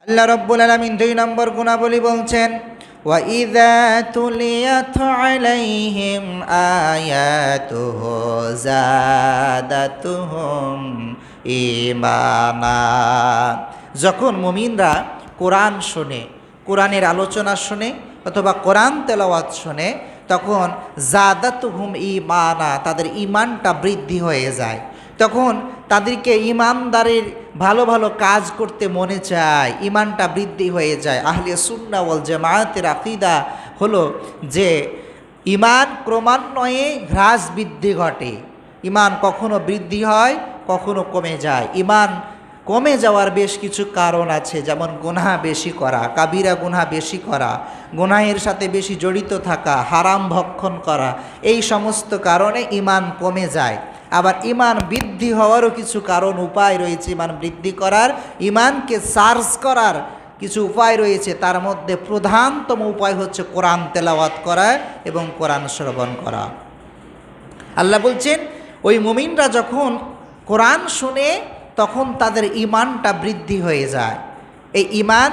আল্লাহ রাব্বুল আলামিন 2 নম্বর গুণাবলী বলছেন, ওয়া ইযা তুলিয়াত আলাইহিম আয়াতুহু যাদাতুহুম ঈমানা। যখন মুমিনরা কোরআন শোনে, কোরআনের আলোচনা শোনে অথবা কোরআন তেলাওয়াত শোনে, তখন যাদাতুহুম ঈমানা, তাদের ঈমানটা বৃদ্ধি হয়ে যায়। তখন তাদেরকে ঈমানদারের ভালো ভালো কাজ করতে মনে চায়, ঈমানটা বৃদ্ধি হয়ে যায়। আহলে সুন্নাহ ওয়াল জামায়াতের আকীদা হলো যে ঈমান ক্রমান্বয়ে হ্রাস বৃদ্ধি ঘটে। ঈমান কখনো বৃদ্ধি হয়, কখনো কমে যায়। ঈমান কমে যাওয়ার বেশ কিছু কারণ আছে, যেমন গুনাহ বেশি করা, কাবিরা গুনাহ বেশি করা, গুনাহের সাথে বেশি জড়িত থাকা, হারাম ভক্ষণ করা, এই সমস্ত কারণে ঈমান কমে যায়। আবার ঈমান বৃদ্ধি হওয়ারও কিছু কারণ উপায় রয়েছে, ঈমান বৃদ্ধি করার, ঈমানকে চার্জ করার কিছু উপায় রয়েছে। তার মধ্যে প্রধানতম উপায় হচ্ছে কোরআন তেলাওয়াত করা এবং কোরআন শ্রবণ করা। আল্লাহ বলছেন, ওই মুমিনরা যখন কোরআন শুনে তখন তাদের ঈমানটা বৃদ্ধি হয়ে যায়। এই ঈমান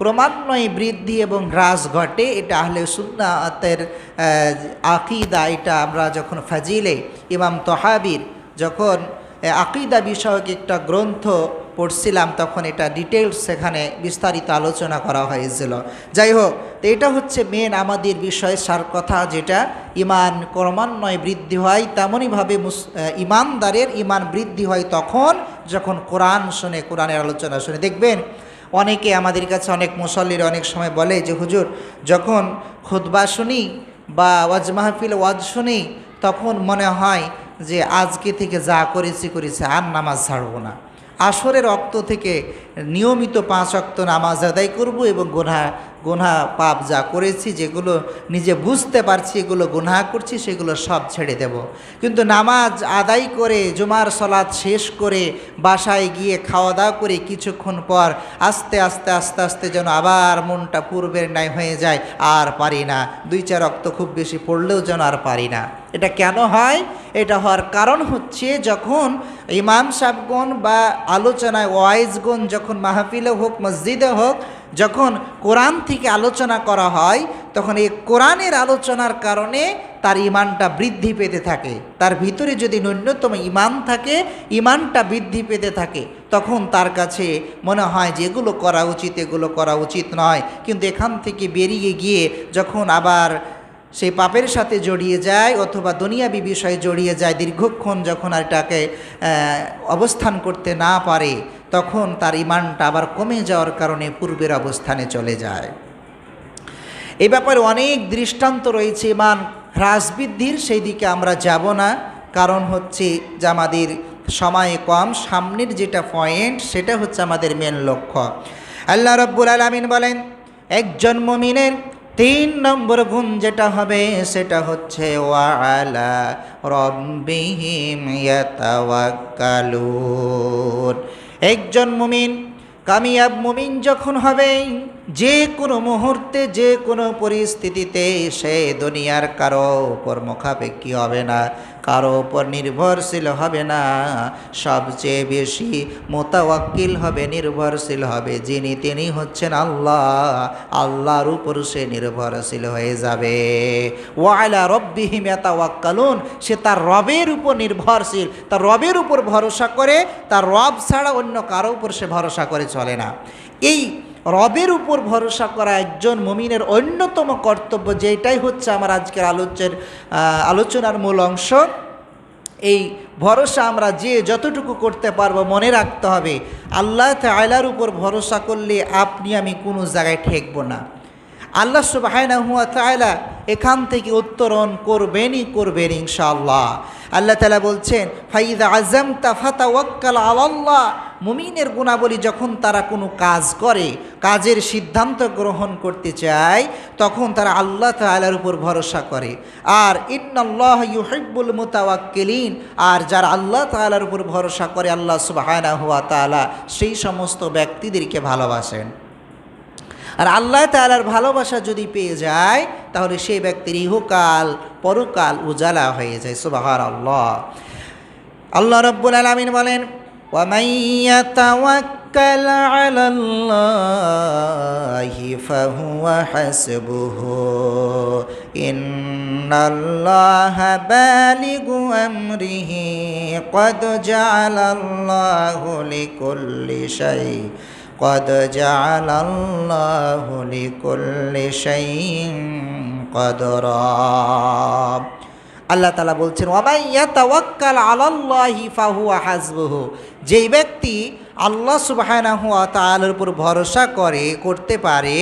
ক্রমান্বয়ে বৃদ্ধি এবং হ্রাস ঘটে, এটা আহলে সুন্নাতের আকীদা। এটা আমরা যখন ফাজিলে ইমাম তহাবির যখন আকীদা বিষয়ক একটা গ্রন্থ পড়ছিলাম, তখন এটা ডিটেলস সেখানে বিস্তারিত আলোচনা করা হয়েছিল। যাই হোক, তো এটা হচ্ছে মেন আমাদের বিষয় সার কথা, যেটা ঈমান ক্রমান্বয়ে বৃদ্ধি হয়। তেমনইভাবে ঈমানদারের ঈমান বৃদ্ধি হয় তখন যখন কোরআন শুনে, কোরআনের আলোচনা শুনে। দেখবেন অনেকে আমাদের কাছে, অনেক মুসল্লিরা অনেক সময় বলে যে হুজুর, যখন খুতবা শুনি বা ওয়াজ মাহফিল ওয়াজ শুনি, তখন মনে হয় যে আজকে থেকে যা করেছি আর নামাজ ছাড়ব না। আসরের ওয়াক্ত থেকে নিয়মিত 5 ওয়াক্ত নামাজ আদায় করব এবং গুনাহ পাপ যা করেছি, যেগুলো নিজে বুঝতে পারছি এগুলো গুনাহ করছি, সেগুলো সব ছেড়ে দেব। কিন্তু নামাজ আদায় করে জুমার সালাত শেষ করে বাসায় গিয়ে খাওয়া দাওয়া করে কিছুক্ষণ পর আস্তে আস্তে আস্তে আস্তে যেন আবার মনটা পূর্বের ন্যায় হয়ে যায়, আর পারি না। 2-4 ওয়াক্ত খুব বেশি পড়লেও যেন আর পারি না। এটা কেন হয়? এটা হওয়ার কারণ হচ্ছে, যখন ইমাম সাহেবগণ বা আলোচনায় ওয়াইজগণ, যখন মাহফিলে হোক মসজিদে হোক, যখন কোরআন থেকে আলোচনা করা হয়, তখন এই কোরআনের আলোচনার কারণে তার ঈমানটা বৃদ্ধি পেতে থাকে। তার ভিতরে যদি ন্যূনতম ঈমান থাকে, ঈমানটা বৃদ্ধি পেতে থাকে, তখন তার কাছে মনে হয় যে এগুলো করা উচিত, এগুলো করা উচিত নয়। কিন্তু এখান থেকে বেরিয়ে গিয়ে যখন আবার সেই পাপের সাথে জড়িয়ে যায় অথবা দুনিয়াবি বিষয়ে জড়িয়ে যায়, দীর্ঘক্ষণ যখন এটাকে অবস্থান করতে না পারে, তখন তার ঈমানটা আবার কমে যাওয়ার কারণে পূর্বের অবস্থানে চলে যায়। এই ব্যাপারে অনেক দৃষ্টান্ত রয়েছে ঈমান হ্রাস বৃদ্ধির, সেই দিকে আমরা যাব না। কারণ হচ্ছে যে আমাদের সময় কম, সামনের যেটা পয়েন্ট সেটা হচ্ছে আমাদের মেন লক্ষ্য। আল্লাহ রাব্বুল আলামিন বলেন, একজন মুমিনের 3 নম্বর গুণ যেটা হবে সেটা হচ্ছে ওয়া আলা রাব্বিহিম ইয়াতাওয়াক্কালুন। একজন মুমিন, কামিয়াব মুমিন যখন হবে, যে কোনো মুহূর্তে, যে কোনো পরিস্থিতিতে সে দুনিয়ার কারো উপর মুখাপেক্ষী হবে না, কারো উপর নির্ভরশীল হবে না। সবচেয়ে বেশি মোতাওয়াক্কিল হবে, নির্ভরশীল হবে যিনি, তিনি হচ্ছেন আল্লাহ। আল্লাহর উপর সে নির্ভরশীল হয়ে যাবে। ওয়া আলা রাব্বিহিম ইয়াতাওয়াক্কালুন, সে তার রবের উপর নির্ভরশীল, তার রবের উপর ভরসা করে, তার রব ছাড়া অন্য কারো উপর সে ভরসা করে চলে না। এই রবের উপর ভরসা করা একজন মুমিনের অন্যতম কর্তব্য, যেটাই হচ্ছে আমার আজকের আলোচনার মূল অংশ। এই ভরসা আমরা যে যতটুকু করতে পারবো, মনে রাখতে হবে আল্লাহ তাআলার উপর ভরসা করলে আপনি আমি কোনো জায়গায় ঠেকব না। আল্লাহ সুবহানাহু ওয়া তাআলা এখান থেকে উত্তরণ করবেন ইনশাআল্লাহ। আল্লাহ তাআলা বলছেন, ফাইযা আযামতা ফাতাওয়াক্কাল আলাল্লাহ। মুমিনের গুণাবলী, যখন তারা কোনো কাজ করে, কাজের সিদ্ধান্ত গ্রহণ করতে চায়, তখন তারা আল্লাহ তাআলার উপর ভরসা করে। আর ইন্নাল্লাহ ইউহিব্বুল মুতাওয়াক্কিলিন, আর যারা আল্লাহ তাআলার উপর ভরসা করে, আল্লাহ সুবহানাহু ওয়া তাআলা সেই সমস্ত ব্যক্তিদেরকে ভালোবাসেন। আর আল্লাহ তাআলার ভালোবাসা যদি পেয়ে যায়, তাহলে সেই ব্যক্তির ইহকাল পরকাল উজালা হয়ে যায়। সুবহানাল্লাহ। আল্লাহ রাব্বুল আলামিন বলেন, ওয়া মান ইয়াতাওয়াক্কাল يتوكل على الله فهو حسبه إن الله بالغ أمره قد جعل الله لكل شيء قد جعل الله لكل شيء قدرا আল্লাহ তাআলা বলছেন ওয়ামান ইয়াতাওয়াক্কাল আলাল্লাহি ফাহুয়া হাসবুহু, যেই ব্যক্তি আল্লাহ সুবহানাহু ওয়া তাআলার উপর ভরসা করতে পারে,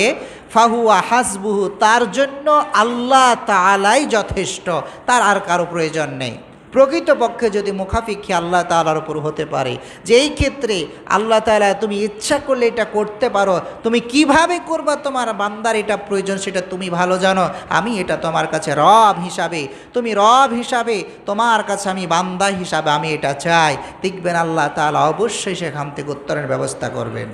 ফাহুয়া হাসবুহু, তার জন্য আল্লাহ তাআলাই যথেষ্ট, তার আর কারো প্রয়োজন নেই। প্রকৃতপক্ষে যদি মুখাফিক্ষি আল্লাহ তাআলার উপর হতে পারে, যে এই ক্ষেত্রে আল্লাহ তাআলা তুমি ইচ্ছা করলে এটা করতে পারো, তুমি কিভাবে করবা তোমার বান্দার এটা প্রয়োজন সেটা তুমি ভালো জানো, আমি এটা তোমার কাছে রব হিসাবে, তুমি রব হিসাবে, তোমার কাছে আমি বান্দা হিসাবে আমি এটা চাই, দেখবেন আল্লাহ তাআলা অবশ্যই সেখান থেকে উত্তরের ব্যবস্থা করবেন।